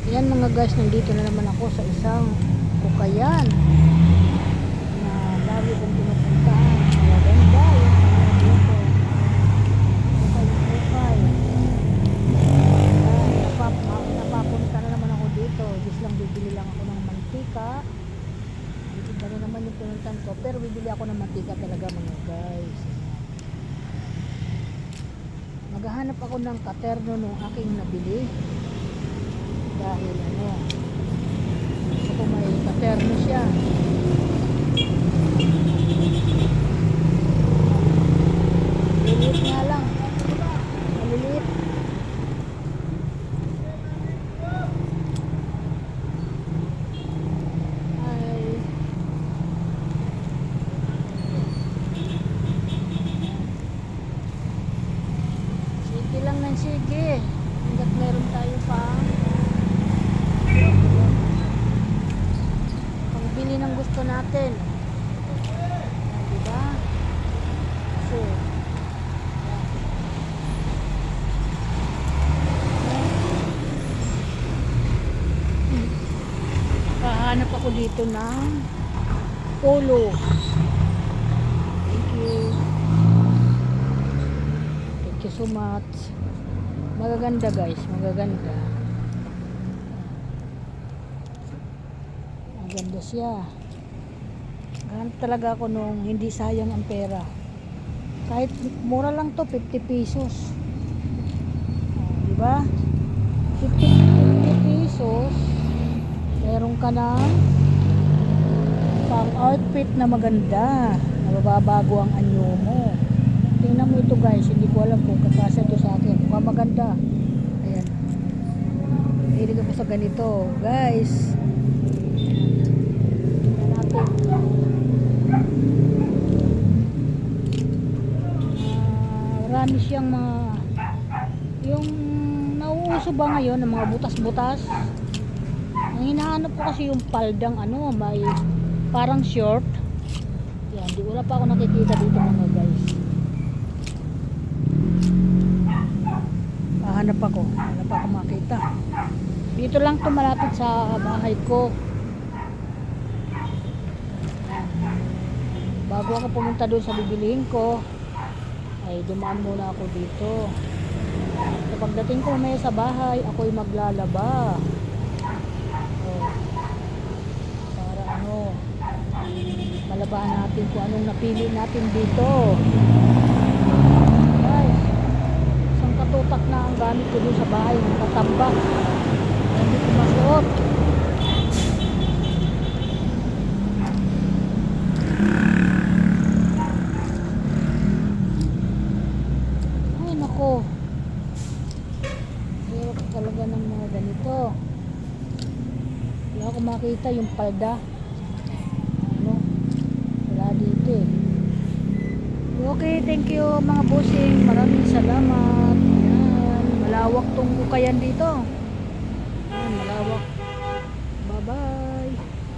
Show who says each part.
Speaker 1: Yan mga guys, nandito na naman ako sa isang Ukayan na lagi kong pinupuntahan. Maganda yung ano dito. Ukay. Napapunta na naman ako dito. Just lang bibili lang ako ng mantika. Dito na naman yung pinuntan ko. Pero bibili ako ng mantika talaga mga guys. Naghahanap ako ng katerno nung aking nabili. Dahil ano, gusto ko may katerno siya. Maliliit nga lang. Maliliit. Ay. Sige lang ng sige. Hanggat meron tayo pa. Pangbili ng gusto natin. Diba? So, kahanap ako dito ng polo. Thank you. Thank you so much. Magaganda guys, magaganda. Maganda siya. Ganun talaga ako nung hindi sayang ang pera. Kahit mura lang to, 50 pesos. Diba? 50 pesos. Meron ka ng pang outfit na maganda. Nababago ang anyo mo. Tingnan mo ito guys, hindi ko alam kung kakasa ito sa akin. Mukhang maganda. Ayan. Hilig ako sa ganito. Guys. Tingnan natin. Marami siyang mga yung nauuso ba ngayon ng mga butas-butas. Ang hinahanap ko kasi yung paldang ano, may parang short. Yan, di wala pa ako nakikita dito mga guys. Hanap ako, wala pa ako makita. Dito lang to malapit sa bahay ko. Bago ako pumunta doon sa bibilihin ko, ay dumaan muna ako dito. So pagdating ko may sa bahay, ako'y maglalaba. Para ano, malabahan natin kung anong napili natin dito. Guys, katutak na ang gamit ko doon sa bahay ng katambak. Hindi ko masuot. Ay nako, hirap talaga ng mga ganito. Hindi ako makita yung palda. Ano, wala dito eh. Okay, thank you mga bossing. Maraming salamat. Ayan, malawak tong Ukayan dito. Ayan, malawak.